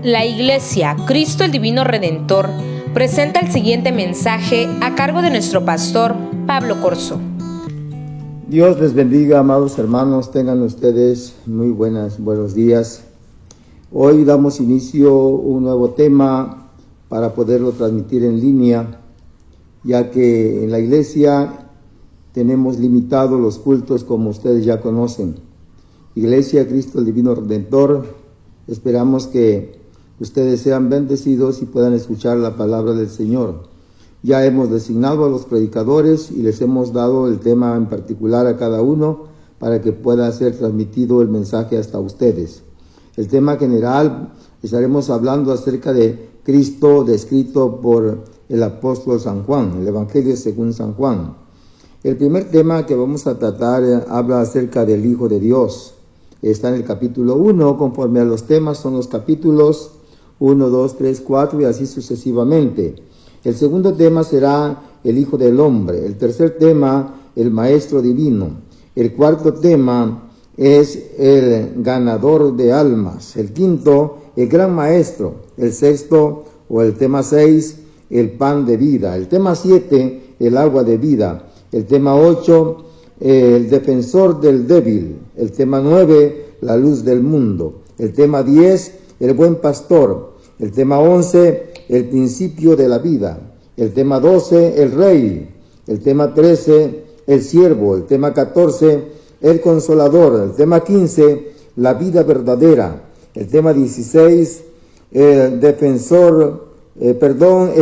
La Iglesia Cristo el Divino Redentor presenta el siguiente mensaje a cargo de nuestro pastor Pablo Corzo. Dios les bendiga, amados hermanos, tengan ustedes muy buenos días. Hoy damos inicio a un nuevo tema para poderlo transmitir en línea, ya que en la iglesia tenemos limitados los cultos como ustedes ya conocen. Iglesia Cristo el Divino Redentor, esperamos que ustedes sean bendecidos y puedan escuchar la palabra del Señor. Ya hemos designado a los predicadores y les hemos dado el tema en particular a cada uno para que pueda ser transmitido el mensaje hasta ustedes. El tema general, estaremos hablando acerca de Cristo descrito por el apóstol San Juan, el Evangelio según San Juan. El primer tema que vamos a tratar habla acerca del Hijo de Dios. Está en el capítulo 1, conforme a los temas son los capítulos 1, 2, 3, 4 y así sucesivamente. El segundo tema será el Hijo del Hombre. El tercer tema, el Maestro Divino. El cuarto tema es el Ganador de Almas. El quinto, el Gran Maestro. El sexto, o el tema 6, el Pan de Vida. El tema 7, el Agua de Vida. El tema 8, el Defensor del Débil. El tema 9, la Luz del Mundo. El tema 10, el Buen Pastor. El tema 11, el Principio de la Vida. El tema 12, el Rey. El tema 13, el Siervo. El tema 14, el Consolador. El tema 15, la Vida Verdadera. El tema 16, el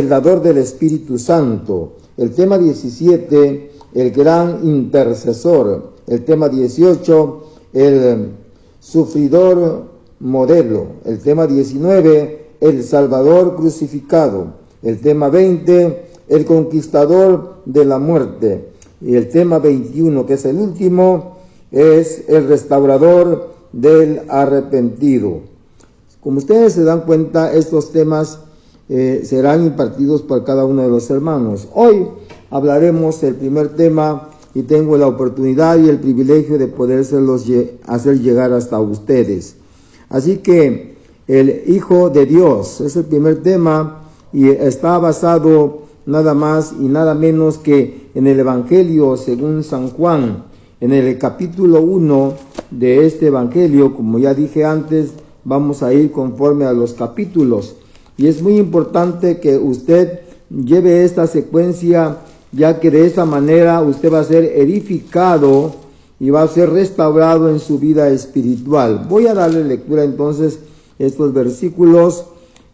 Dador del Espíritu Santo. El tema 17, el Gran Intercesor. El tema 18, el Sufridor Modelo. El tema 19, el Salvador Crucificado. El tema 20, el Conquistador de la Muerte. Y el tema 21, que es el último, es el Restaurador del Arrepentido. Como ustedes se dan cuenta, estos temas serán impartidos por cada uno de los hermanos. Hoy hablaremos del primer tema y tengo la oportunidad y el privilegio de podérselos hacer llegar hasta ustedes. Así que el Hijo de Dios es el primer tema y está basado nada más y nada menos que en el Evangelio según San Juan. En el capítulo 1 de este Evangelio, como ya dije antes, vamos a ir conforme a los capítulos. Y es muy importante que usted lleve esta secuencia, ya que de esta manera usted va a ser edificado y va a ser restaurado en su vida espiritual. Voy a darle lectura entonces estos versículos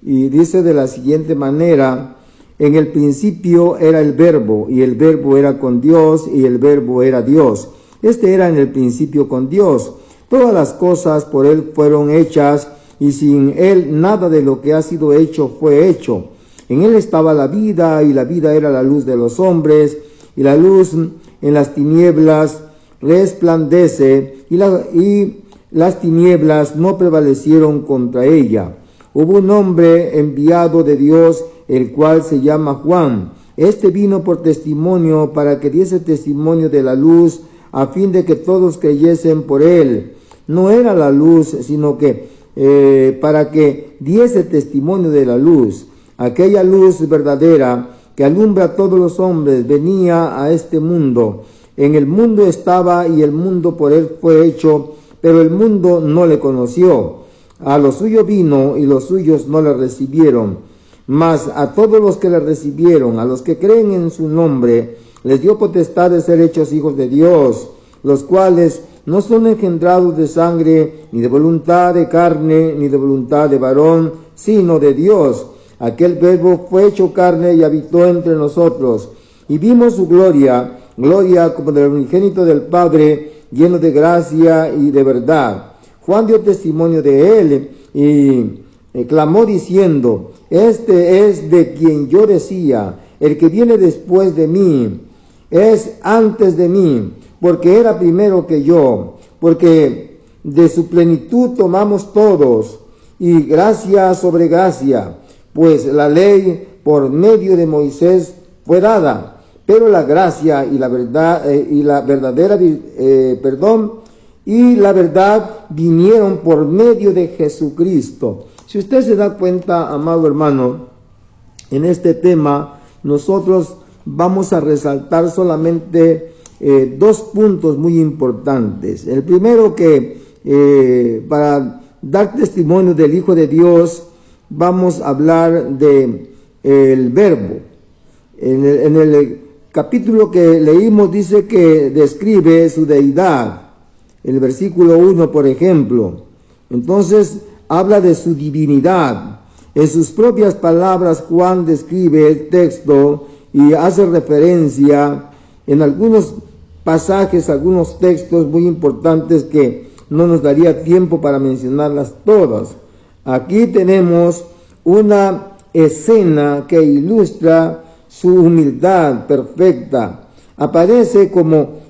y dice de la siguiente manera: en el principio era el Verbo, y el Verbo era con Dios, y el Verbo era Dios. Este era en el principio con Dios. Todas las cosas por Él fueron hechas, y sin Él nada de lo que ha sido hecho fue hecho. En Él estaba la vida, y la vida era la luz de los hombres, y la luz en las tinieblas resplandece, y las tinieblas no prevalecieron contra ella. Hubo un hombre enviado de Dios, el cual se llama Juan. Este vino por testimonio, para que diese testimonio de la luz, a fin de que todos creyesen por él. No era la luz, sino que para que diese testimonio de la luz. Aquella luz verdadera que alumbra a todos los hombres venía a este mundo. En el mundo estaba, y el mundo por él fue hecho, pero el mundo no le conoció. A lo suyo vino, y los suyos no le recibieron. Mas a todos los que le recibieron, a los que creen en su nombre, les dio potestad de ser hechos hijos de Dios, los cuales no son engendrados de sangre, ni de voluntad de carne, ni de voluntad de varón, sino de Dios. Aquel Verbo fue hecho carne y habitó entre nosotros, y vimos su gloria, gloria como del unigénito del Padre, lleno de gracia y de verdad. Juan dio testimonio de él y clamó diciendo: este es de quien yo decía, el que viene después de mí es antes de mí, porque era primero que yo, porque de su plenitud tomamos todos, y gracia sobre gracia, pues la ley por medio de Moisés fue dada, pero la gracia y la verdad y la verdad vinieron por medio de Jesucristo. Si usted se da cuenta, amado hermano, en este tema nosotros vamos a resaltar solamente dos puntos muy importantes. El primero, que para dar testimonio del Hijo de Dios vamos a hablar de el Verbo. En el capítulo que leímos dice que describe su deidad. El versículo 1, por ejemplo. Entonces habla de su divinidad. En sus propias palabras Juan describe el texto y hace referencia en algunos pasajes, algunos textos muy importantes que no nos daría tiempo para mencionarlas todas. Aquí tenemos una escena que ilustra su humildad perfecta. Aparece como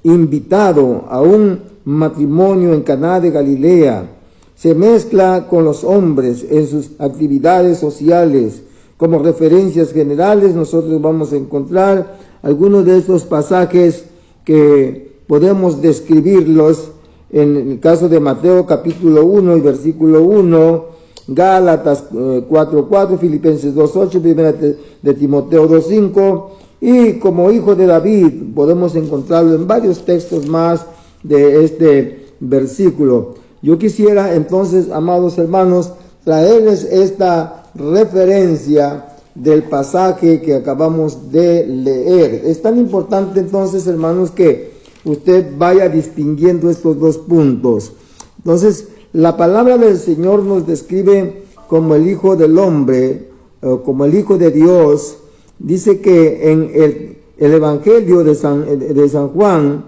invitado a un matrimonio en Caná de Galilea. Se mezcla con los hombres en sus actividades sociales. Como referencias generales nosotros vamos a encontrar algunos de estos pasajes que podemos describirlos en el caso de Mateo capítulo 1 y versículo 1, Gálatas 4:4, Filipenses 2:8, primera de Timoteo 2:5, y como hijo de David podemos encontrarlo en varios textos más de este versículo. Yo quisiera entonces, amados hermanos, traerles esta referencia del pasaje que acabamos de leer. Es tan importante entonces, hermanos, que usted vaya distinguiendo estos dos puntos. Entonces, la palabra del Señor nos describe como el Hijo del Hombre, como el Hijo de Dios. Dice que en el Evangelio de San Juan,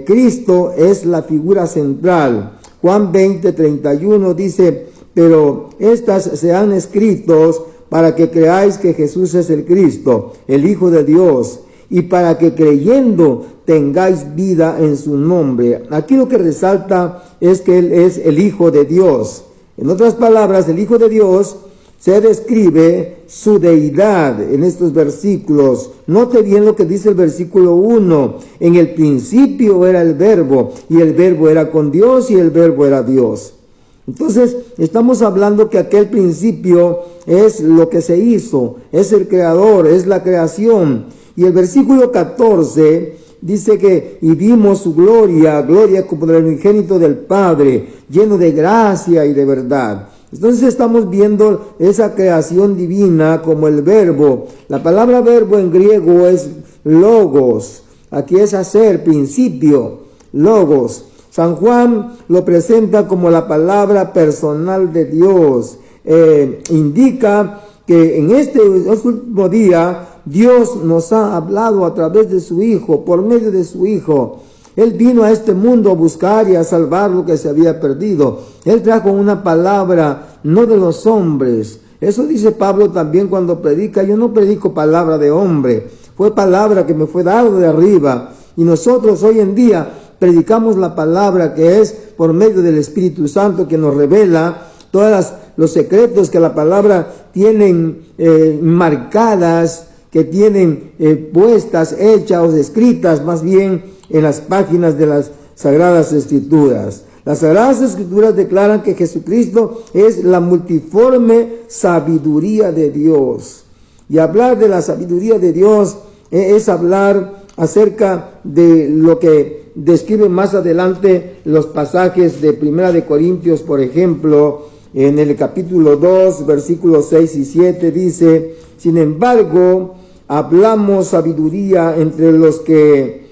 Cristo es la figura central. Juan 20:31 dice: pero estas se han escritos para que creáis que Jesús es el Cristo, el Hijo de Dios, y para que creyendo tengáis vida en su nombre. Aquí lo que resalta es que Él es el Hijo de Dios. En otras palabras, el Hijo de Dios se describe su deidad en estos versículos. Note bien lo que dice el versículo 1. En el principio era el Verbo, y el Verbo era con Dios, y el Verbo era Dios. Entonces, estamos hablando que aquel principio es lo que se hizo, es el creador, es la creación. Y el versículo 14 dice que, y vimos su gloria, gloria como del unigénito del Padre, lleno de gracia y de verdad. Entonces estamos viendo esa creación divina como el verbo. La palabra verbo en griego es logos. Aquí es hacer, principio, logos. San Juan lo presenta como la palabra personal de Dios. Indica que en este último día Dios nos ha hablado a través de su Hijo, por medio de su Hijo. Él vino a este mundo a buscar y a salvar lo que se había perdido. Él trajo una palabra, no de los hombres. Eso dice Pablo también cuando predica: yo no predico palabra de hombre, fue palabra que me fue dado de arriba. Y nosotros hoy en día predicamos la palabra que es por medio del Espíritu Santo, que nos revela todos los secretos que la palabra tienen marcadas, que tienen puestas, hechas o escritas más bien en las páginas de las Sagradas Escrituras. Las Sagradas Escrituras declaran que Jesucristo es la multiforme sabiduría de Dios. Y hablar de la sabiduría de Dios es hablar acerca de lo que describe más adelante los pasajes de Primera de Corintios, por ejemplo, en el capítulo 2, versículos 6 y 7 dice: sin embargo, hablamos sabiduría entre los que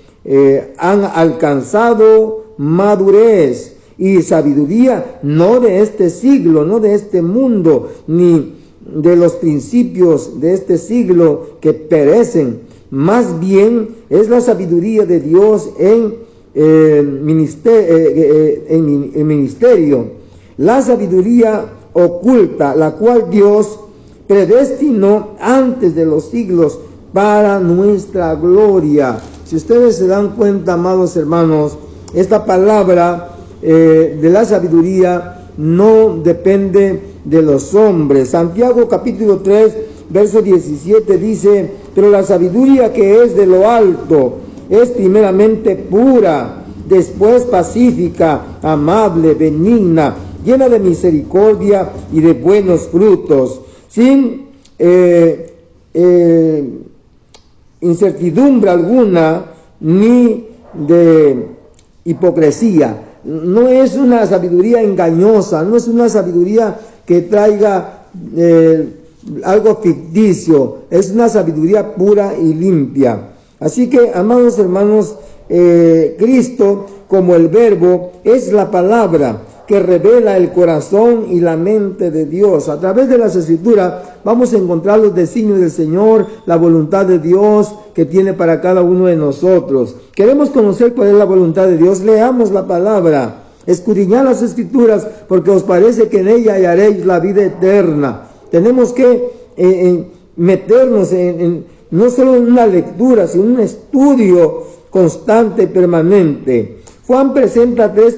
han alcanzado madurez, y sabiduría no de este siglo, no de este mundo, ni de los principios de este siglo que perecen. Más bien es la sabiduría de Dios en ministerio, la sabiduría oculta, la cual Dios predestinó antes de los siglos para nuestra gloria. Si ustedes se dan cuenta, amados hermanos, esta palabra de la sabiduría no depende de los hombres. Santiago capítulo 3, verso 17 dice: pero la sabiduría que es de lo alto es primeramente pura, después pacífica, amable, benigna, llena de misericordia y de buenos frutos, sin incertidumbre alguna, ni de hipocresía. No es una sabiduría engañosa, no es una sabiduría que traiga algo ficticio, es una sabiduría pura y limpia. Así que, amados hermanos, Cristo, como el Verbo, es la palabra que revela el corazón y la mente de Dios. A través de las Escrituras vamos a encontrar los designios del Señor, la voluntad de Dios que tiene para cada uno de nosotros. Queremos conocer cuál es la voluntad de Dios. Leamos la palabra, escudriñad las Escrituras, porque os parece que en ella hallaréis la vida eterna. Tenemos que meternos no solo en una lectura, sino en un estudio constante y permanente. Juan presenta tres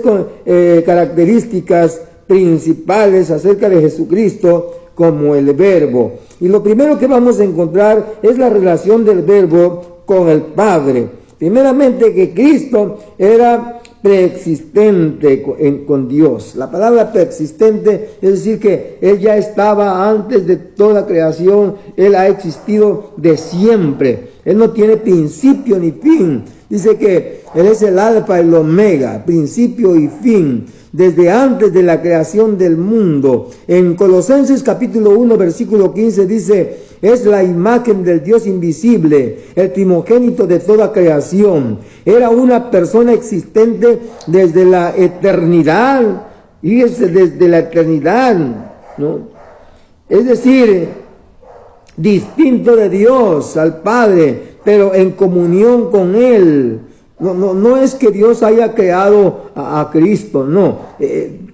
características principales acerca de Jesucristo como el Verbo. Y lo primero que vamos a encontrar es la relación del Verbo con el Padre. Primeramente, que Cristo era preexistente con Dios. La palabra preexistente es decir que Él ya estaba antes de toda creación. Él ha existido de siempre. Él no tiene principio ni fin. Dice que Él es el alfa y el omega, principio y fin, desde antes de la creación del mundo. En Colosenses capítulo 1, versículo 15 dice: es la imagen del Dios invisible, el primogénito de toda creación. Era una persona existente desde la eternidad, y desde la eternidad, ¿no? Es decir, distinto de Dios, al Padre, pero en comunión con Él. No es que Dios haya creado a Cristo, no.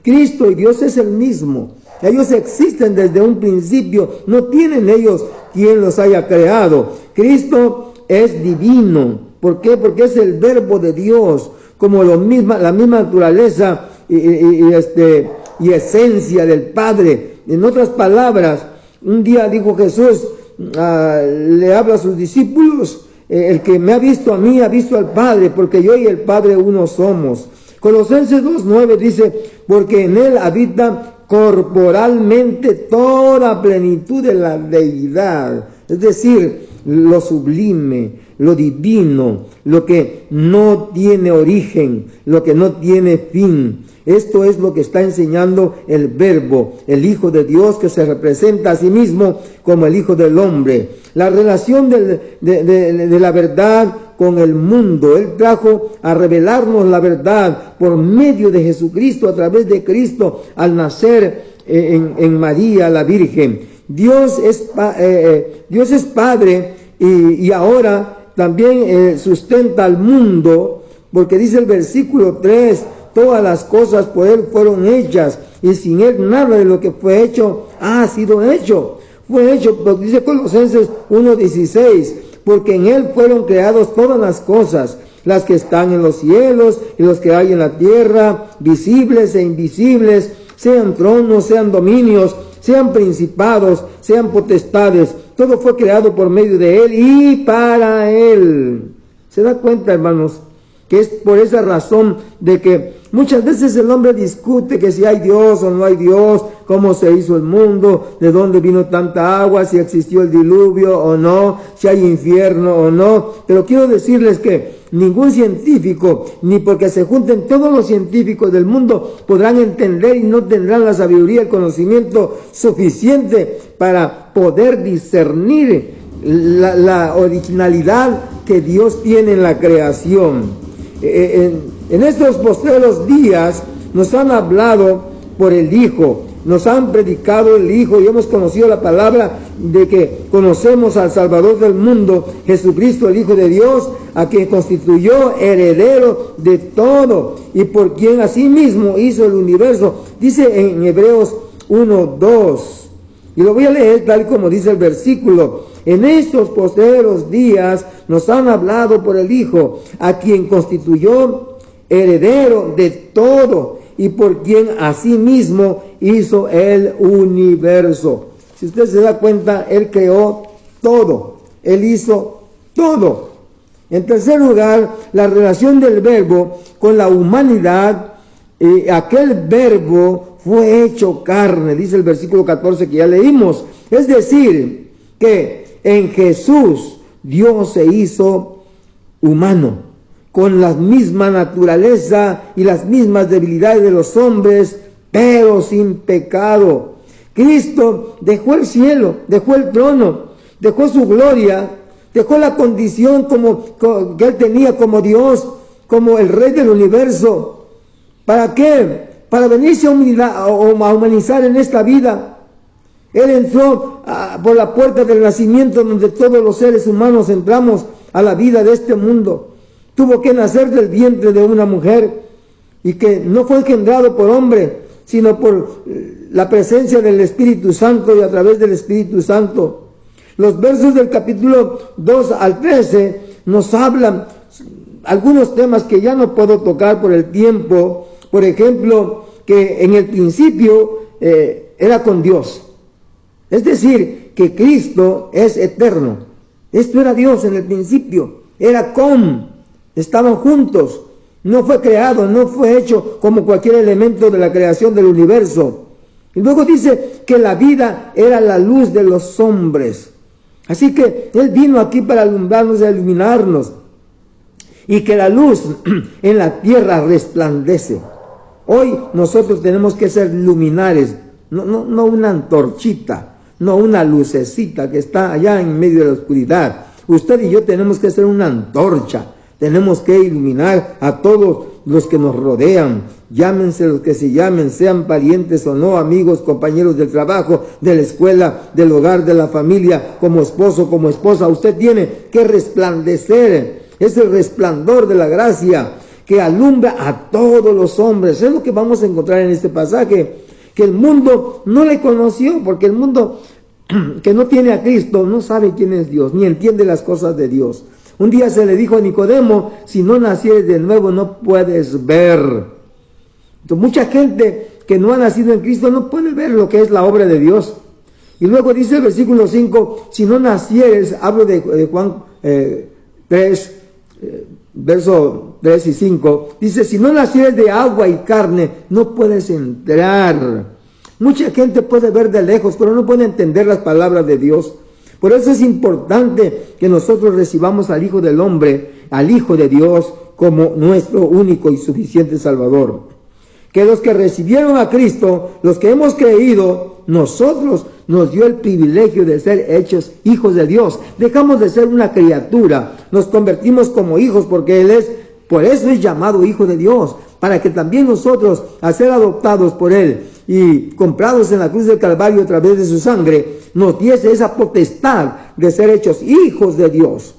Cristo y Dios es el mismo. Ellos existen desde un principio, no tienen ellos quien los haya creado. Cristo es divino. ¿Por qué? Porque es el Verbo de Dios, como la misma naturaleza y esencia del Padre. En otras palabras, un día dijo Jesús, le habla a sus discípulos: el que me ha visto a mí, ha visto al Padre, porque yo y el Padre uno somos. Colosenses 2:9 dice: porque en Él habita corporalmente toda plenitud de la deidad. Es decir, lo sublime, lo divino, lo que no tiene origen, lo que no tiene fin. Esto es lo que está enseñando el Verbo, el Hijo de Dios, que se representa a sí mismo como el Hijo del Hombre. La relación de la verdad con el mundo. Él trajo a revelarnos la verdad por medio de Jesucristo, a través de Cristo, al nacer en María la Virgen. Dios es Padre y ahora también sustenta al mundo, porque dice el versículo 3: todas las cosas por Él fueron hechas, y sin Él nada de lo que fue hecho ha sido hecho. Fue hecho, dice Colosenses 1:16, porque en Él fueron creadas todas las cosas, las que están en los cielos y los que hay en la tierra, visibles e invisibles, sean tronos, sean dominios, sean principados, sean potestades. Todo fue creado por medio de Él y para Él. ¿Se da cuenta, hermanos? Que es por esa razón de que muchas veces el hombre discute que si hay Dios o no hay Dios, cómo se hizo el mundo, de dónde vino tanta agua, si existió el diluvio o no, si hay infierno o no. Pero quiero decirles que ningún científico, ni porque se junten todos los científicos del mundo, podrán entender y no tendrán la sabiduría, el conocimiento suficiente para poder discernir la originalidad que Dios tiene en la creación. En estos postreros días nos han hablado por el Hijo, nos han predicado el Hijo y hemos conocido la palabra de que conocemos al Salvador del mundo, Jesucristo, el Hijo de Dios, a quien constituyó heredero de todo y por quien asimismo hizo el universo. Dice en Hebreos 1:2, y lo voy a leer tal como dice el versículo: en estos postreros días nos han hablado por el Hijo, a quien constituyó heredero de todo y por quien asimismo hizo el universo. Si usted se da cuenta, Él creó todo, Él hizo todo. En tercer lugar, la relación del verbo con la humanidad. Aquel verbo fue hecho carne, dice el versículo 14 que ya leímos. Es decir, que en Jesús Dios se hizo humano, con la misma naturaleza y las mismas debilidades de los hombres, pero sin pecado. Cristo dejó el cielo, dejó el trono, dejó su gloria, dejó la condición que él tenía como Dios, como el Rey del universo. ¿Para qué? Para venirse a humanizar en esta vida. Él entró por la puerta del nacimiento, donde todos los seres humanos entramos a la vida de este mundo. Tuvo que nacer del vientre de una mujer, y que no fue engendrado por hombre, sino por la presencia del Espíritu Santo y a través del Espíritu Santo. Los versos del capítulo 2 al 13 nos hablan algunos temas que ya no puedo tocar por el tiempo. Por ejemplo, que en el principio era con Dios. Es decir, que Cristo es eterno. Esto era Dios en el principio. Estaban juntos. No fue creado, no fue hecho como cualquier elemento de la creación del universo. Y luego dice que la vida era la luz de los hombres. Así que Él vino aquí para alumbrarnos y iluminarnos. Y que la luz en la tierra resplandece. Hoy nosotros tenemos que ser luminares, no una antorchita, no una lucecita que está allá en medio de la oscuridad. Usted y yo tenemos que ser una antorcha. Tenemos que iluminar a todos los que nos rodean, llámense los que se llamen, sean parientes o no, amigos, compañeros del trabajo, de la escuela, del hogar, de la familia, como esposo, como esposa. Usted tiene que resplandecer, es el resplandor de la gracia que alumbra a todos los hombres. Es lo que vamos a encontrar en este pasaje, que el mundo no le conoció, porque el mundo que no tiene a Cristo no sabe quién es Dios, ni entiende las cosas de Dios. Un día se le dijo a Nicodemo, si no nacieres de nuevo no puedes ver. Entonces, mucha gente que no ha nacido en Cristo no puede ver lo que es la obra de Dios. Y luego dice el versículo 5, si no nacieres, hablo de Juan 3, verso 3 y 5, dice, si no nacieres de agua y carne, no puedes entrar. Mucha gente puede ver de lejos, pero no puede entender las palabras de Dios. Por eso es importante que nosotros recibamos al Hijo del Hombre, al Hijo de Dios, como nuestro único y suficiente Salvador. Que los que recibieron a Cristo, los que hemos creído, nosotros nos dio el privilegio de ser hechos hijos de Dios. Dejamos de ser una criatura, nos convertimos como hijos porque Él es, por eso es llamado Hijo de Dios, para que también nosotros, al ser adoptados por Él y comprados en la cruz del Calvario a través de su sangre, nos diese esa potestad de ser hechos hijos de Dios,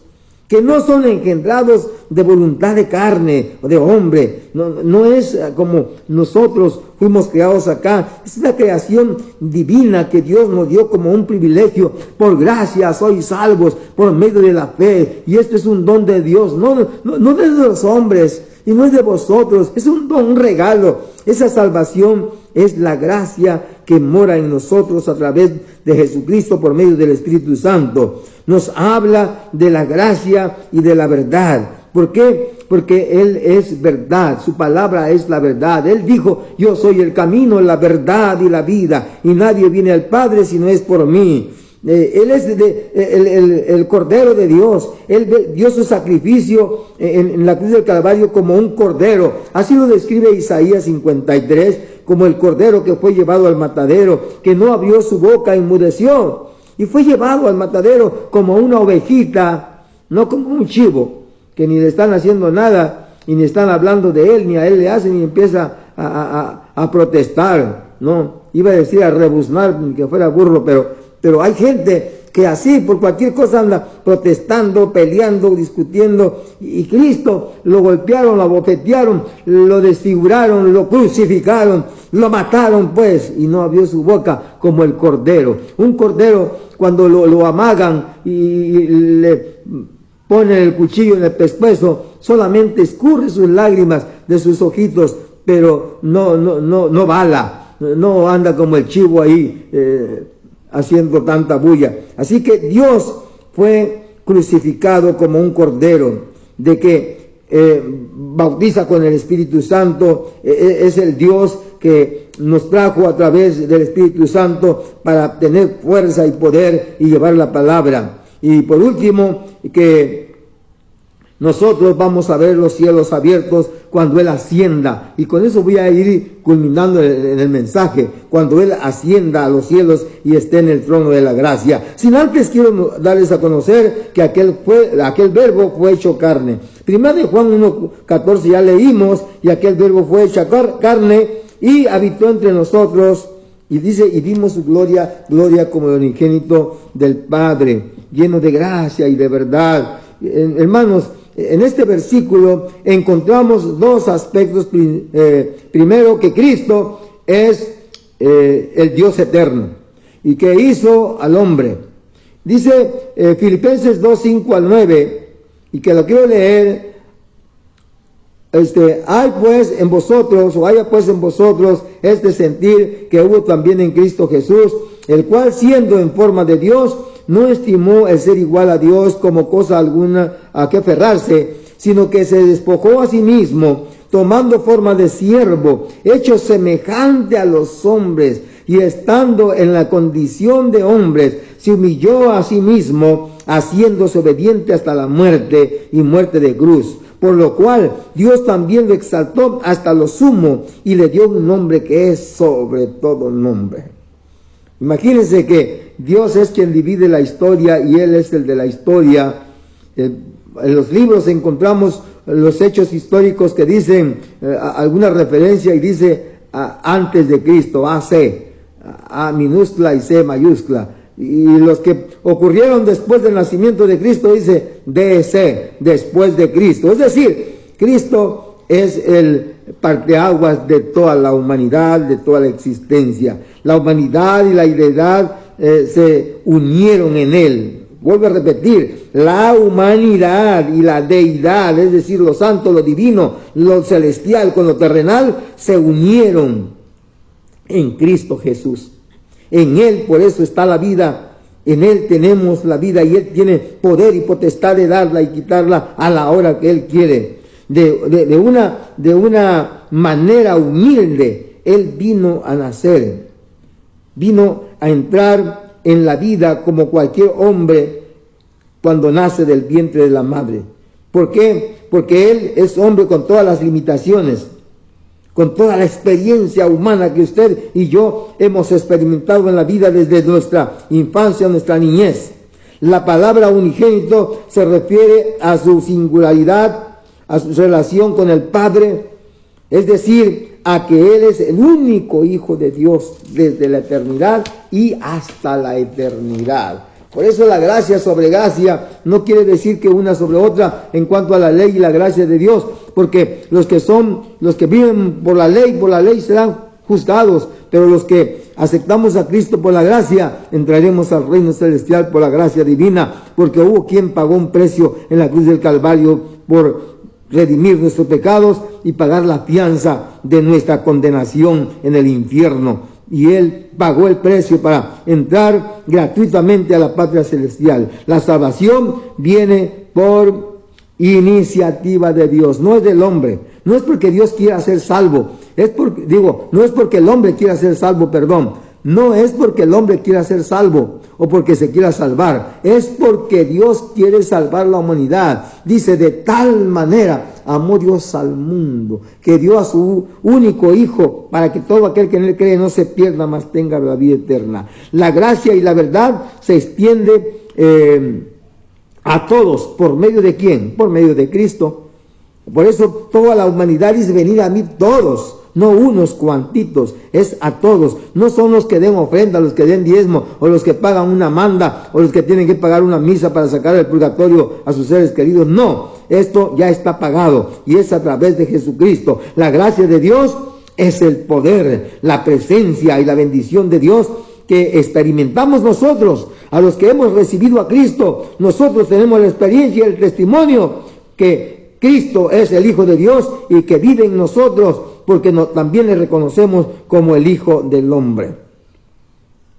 que no son engendrados de voluntad de carne o de hombre. No es como nosotros fuimos creados acá. Es la creación divina que Dios nos dio como un privilegio. Por gracia sois salvos por medio de la fe. Y esto es un don de Dios, no de los hombres y no es de vosotros. Es un don, un regalo. Esa salvación es la gracia que mora en nosotros a través de Jesucristo por medio del Espíritu Santo. Nos habla de la gracia y de la verdad. ¿Por qué? Porque Él es verdad, su palabra es la verdad. Él dijo, yo soy el camino, la verdad y la vida, y nadie viene al Padre si no es por mí. Él es el Cordero de Dios. Él dio su sacrificio en la cruz del Calvario como un cordero. Así lo describe Isaías 53, como el cordero que fue llevado al matadero, que no abrió su boca, enmudeció, y fue llevado al matadero como una ovejita, no como un chivo, que ni le están haciendo nada, y ni están hablando de él, ni a él le hacen, y empieza a protestar, ¿no? Iba a decir a rebuznar, ni que fuera burro, pero hay gente que así por cualquier cosa anda protestando, peleando, discutiendo, y Cristo lo golpearon, lo abofetearon, lo desfiguraron, lo crucificaron, lo mataron pues, y no abrió su boca como el cordero. Un cordero cuando lo amagan y le ponen el cuchillo en el pescuezo, solamente escurre sus lágrimas de sus ojitos, pero no bala, no anda como el chivo ahí, haciendo tanta bulla. Así que Dios fue crucificado como un cordero. de que bautiza con el Espíritu Santo, es el Dios que nos trajo a través del Espíritu Santo para tener fuerza y poder y llevar la palabra. Y por último, que nosotros vamos a ver los cielos abiertos cuando Él ascienda. Y con eso voy a ir culminando en el mensaje. Cuando Él ascienda a los cielos y esté en el trono de la gracia. Sin antes quiero darles a conocer que aquel verbo fue hecho carne. Primero de Juan 1:14 ya leímos, y aquel verbo fue hecho carne y habitó entre nosotros. Y dice, y vimos su gloria como el unigénito del Padre, lleno de gracia y de verdad. Hermanos, en este versículo encontramos dos aspectos. Primero, que Cristo es el Dios eterno y que hizo al hombre. Dice Filipenses 2:5-9, y que lo quiero leer. Haya pues en vosotros este sentir que hubo también en Cristo Jesús, el cual, siendo en forma de Dios, no estimó el ser igual a Dios como cosa alguna a que aferrarse, sino que se despojó a sí mismo, tomando forma de siervo, hecho semejante a los hombres, y estando en la condición de hombres, se humilló a sí mismo, haciéndose obediente hasta la muerte, y muerte de cruz. Por lo cual Dios también lo exaltó hasta lo sumo, y le dio un nombre que es sobre todo nombre. Imagínense que Dios es quien divide la historia y Él es el de la historia. En los libros encontramos los hechos históricos que dicen alguna referencia, y dice antes de Cristo, AC, A minúscula y C mayúscula. Y los que ocurrieron después del nacimiento de Cristo dice DC, después de Cristo. Es decir, Cristo es el parteaguas de toda la humanidad, de toda la existencia. La humanidad y la deidad se unieron en Él. Vuelvo a repetir, la humanidad y la deidad, es decir, lo santo, lo divino, lo celestial con lo terrenal, se unieron en Cristo Jesús. En Él, por eso está la vida. En Él tenemos la vida, y Él tiene poder y potestad de darla y quitarla a la hora que Él quiere. De una manera humilde, Él vino a nacer, vino a entrar en la vida como cualquier hombre cuando nace del vientre de la madre. ¿Por qué? Porque Él es hombre con todas las limitaciones, con toda la experiencia humana que usted y yo hemos experimentado en la vida desde nuestra infancia, nuestra niñez. La palabra unigénito se refiere a su singularidad, a su relación con el Padre, es decir, a que Él es el único Hijo de Dios desde la eternidad y hasta la eternidad. Por eso la gracia sobre gracia no quiere decir que una sobre otra en cuanto a la ley y la gracia de Dios, porque los que viven por la ley serán juzgados, pero los que aceptamos a Cristo por la gracia, entraremos al reino celestial por la gracia divina, porque hubo quien pagó un precio en la cruz del Calvario por redimir nuestros pecados y pagar la fianza de nuestra condenación en el infierno. Y Él pagó el precio para entrar gratuitamente a la patria celestial. La salvación viene por iniciativa de Dios, no es del hombre. No es porque Dios quiera ser salvo, no es porque el hombre quiera ser salvo, no es porque el hombre quiera ser salvo o porque se quiera salvar, es porque Dios quiere salvar la humanidad. Dice, de tal manera amó Dios al mundo, que dio a su único Hijo, para que todo aquel que en Él cree no se pierda, mas tenga la vida eterna. La gracia y la verdad se extiende a todos. ¿Por medio de quién? Por medio de Cristo. Por eso toda la humanidad dice, venid a mí todos, no unos cuantitos, es a todos. No son los que den ofrenda, los que den diezmo, o los que pagan una manda, o los que tienen que pagar una misa para sacar del purgatorio a sus seres queridos. No, esto ya está pagado, y es a través de Jesucristo. La gracia de Dios es el poder, la presencia y la bendición de Dios que experimentamos nosotros, a los que hemos recibido a Cristo. Nosotros tenemos la experiencia y el testimonio que Cristo es el Hijo de Dios y que vive en nosotros, porque también le reconocemos como el Hijo del Hombre.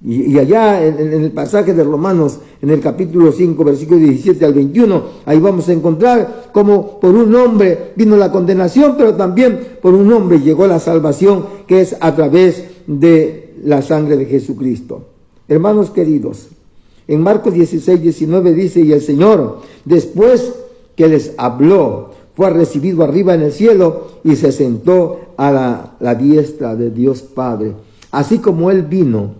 Y allá en el pasaje de Romanos, en el capítulo 5, versículo 17 al 21, ahí vamos a encontrar cómo por un hombre vino la condenación, pero también por un hombre llegó la salvación, que es a través de la sangre de Jesucristo. Hermanos queridos, en Marcos 16, 19 dice, y el Señor, después que les habló, fue recibido arriba en el cielo y se sentó a la diestra de Dios Padre. Así como Él vino,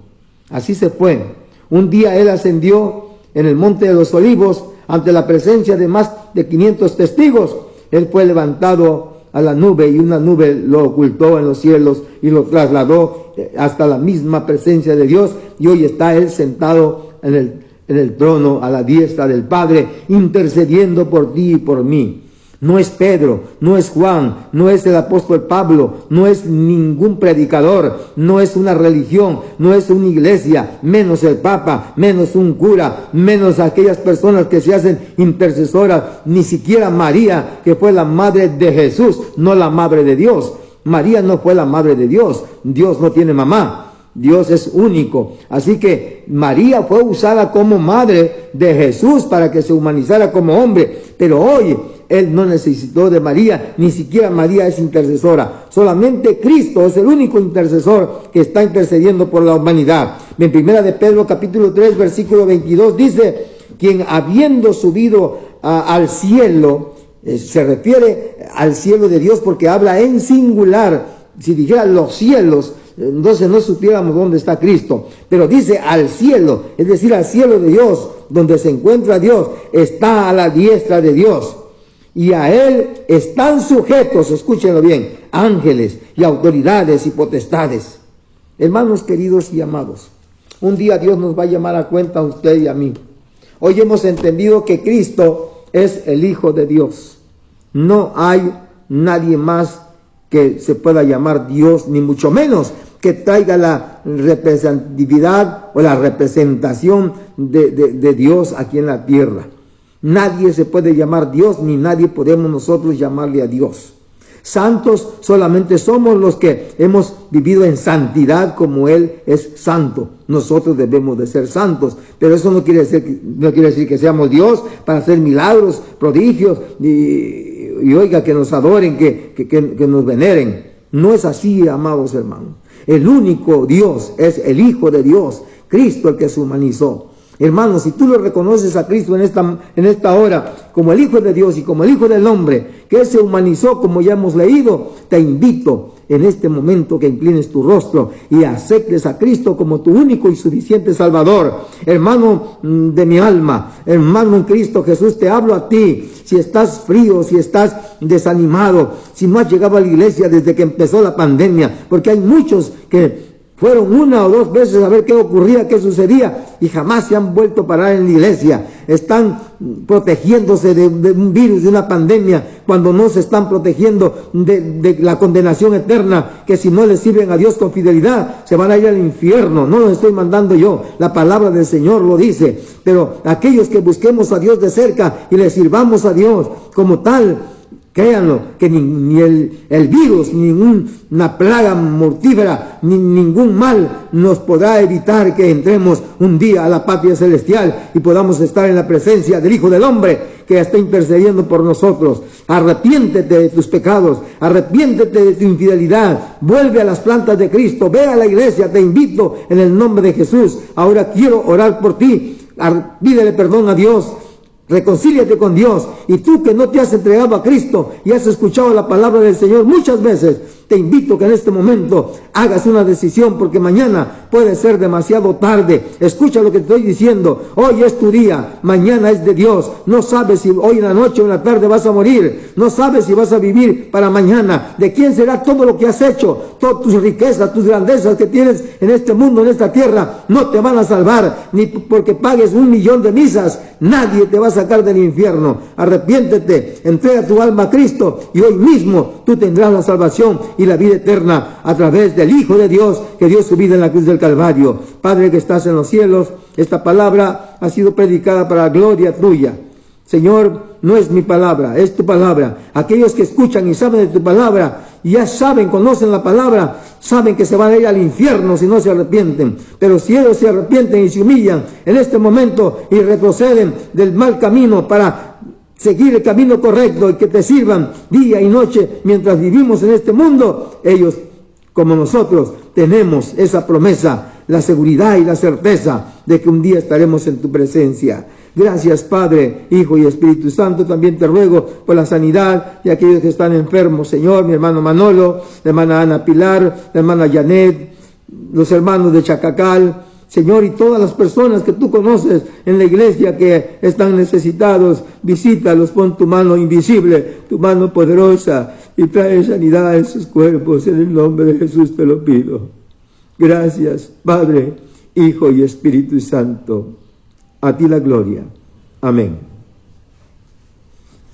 así se fue. Un día Él ascendió en el monte de los olivos ante la presencia de más de 500 testigos. Él fue levantado a la nube y una nube lo ocultó en los cielos y lo trasladó hasta la misma presencia de Dios, y hoy está Él sentado en el trono a la diestra del Padre, intercediendo por ti y por mí. No es Pedro, no es Juan, no es el apóstol Pablo, no es ningún predicador, no es una religión, no es una iglesia, menos el Papa, menos un cura, menos aquellas personas que se hacen intercesoras, ni siquiera María, que fue la madre de Jesús, no la madre de Dios. María no fue la madre de Dios, Dios no tiene mamá. Dios es único. Así que María fue usada como madre de Jesús para que se humanizara como hombre. Pero hoy Él no necesitó de María, ni siquiera María es intercesora. Solamente Cristo es el único intercesor que está intercediendo por la humanidad. En primera de Pedro capítulo 3 versículo 22 dice, quien habiendo subido al cielo, se refiere al cielo de Dios porque habla en singular. Si dijera los cielos, entonces no supiéramos dónde está Cristo, pero dice al cielo, es decir, al cielo de Dios, donde se encuentra Dios, está a la diestra de Dios, y a Él están sujetos, escúchenlo bien, ángeles y autoridades y potestades. Hermanos queridos y amados, un día Dios nos va a llamar a cuenta a usted y a mí. Hoy hemos entendido que Cristo es el Hijo de Dios. No hay nadie más que se pueda llamar Dios, ni mucho menos que traiga la representatividad o la representación de Dios aquí en la tierra. Nadie se puede llamar Dios, ni nadie podemos nosotros llamarle a Dios. Santos solamente somos los que hemos vivido en santidad como Él es santo. Nosotros debemos de ser santos, pero eso no quiere decir que seamos Dios para hacer milagros, prodigios y oiga, que nos adoren, que nos veneren. No es así, amados hermanos. El único Dios es el Hijo de Dios, Cristo, el que se humanizó. Hermanos, si tú lo reconoces a Cristo en esta hora como el Hijo de Dios y como el Hijo del Hombre, que Él se humanizó como ya hemos leído, te invito en este momento que inclines tu rostro y aceptes a Cristo como tu único y suficiente Salvador. Hermano de mi alma, hermano en Cristo Jesús, te hablo a ti. Si estás frío, si estás desanimado, si no has llegado a la iglesia desde que empezó la pandemia, porque hay muchos que fueron una o dos veces a ver qué ocurría, qué sucedía, y jamás se han vuelto a parar en la iglesia. Están protegiéndose de un virus, de una pandemia, cuando no se están protegiendo de la condenación eterna, que si no le sirven a Dios con fidelidad, se van a ir al infierno. No lo estoy mandando yo, la palabra del Señor lo dice. Pero aquellos que busquemos a Dios de cerca y le sirvamos a Dios como tal, créanlo, que ni el virus, ni ninguna plaga mortífera, ni ningún mal nos podrá evitar que entremos un día a la patria celestial y podamos estar en la presencia del Hijo del Hombre que está intercediendo por nosotros. Arrepiéntete de tus pecados, arrepiéntete de tu infidelidad, vuelve a las plantas de Cristo, ve a la iglesia, te invito en el nombre de Jesús. Ahora quiero orar por ti, pídele perdón a Dios. Reconcíliate con Dios. Y tú que no te has entregado a Cristo y has escuchado la palabra del Señor muchas veces, te invito que en este momento hagas una decisión, porque mañana puede ser demasiado tarde. Escucha lo que te estoy diciendo. Hoy es tu día, mañana es de Dios. No sabes si hoy en la noche o en la tarde vas a morir. No sabes si vas a vivir para mañana. ¿De quién será todo lo que has hecho? Todas tus riquezas, tus grandezas que tienes en este mundo, en esta tierra, no te van a salvar, ni porque pagues 1,000,000 de misas. Nadie te va a sacar del infierno. Arrepiéntete, entrega tu alma a Cristo y hoy mismo tú tendrás la salvación y la vida eterna a través del Hijo de Dios que dio su vida en la cruz del Calvario. Padre que estás en los cielos, esta palabra ha sido predicada para la gloria tuya. Señor, no es mi palabra, es tu palabra. Aquellos que escuchan y saben de tu palabra y ya saben, conocen la palabra, saben que se van a ir al infierno si no se arrepienten. Pero si ellos se arrepienten y se humillan en este momento y retroceden del mal camino para seguir el camino correcto y que te sirvan día y noche mientras vivimos en este mundo, ellos, como nosotros, tenemos esa promesa, la seguridad y la certeza de que un día estaremos en tu presencia. Gracias, Padre, Hijo y Espíritu Santo. También te ruego por la sanidad de aquellos que están enfermos, Señor, mi hermano Manolo, la hermana Ana Pilar, la hermana Janet, los hermanos de Chacacal, Señor, y todas las personas que tú conoces en la iglesia que están necesitados, visítalos, pon tu mano invisible, tu mano poderosa, y trae sanidad a esos cuerpos. En el nombre de Jesús te lo pido. Gracias, Padre, Hijo y Espíritu Santo. A ti la gloria. Amén.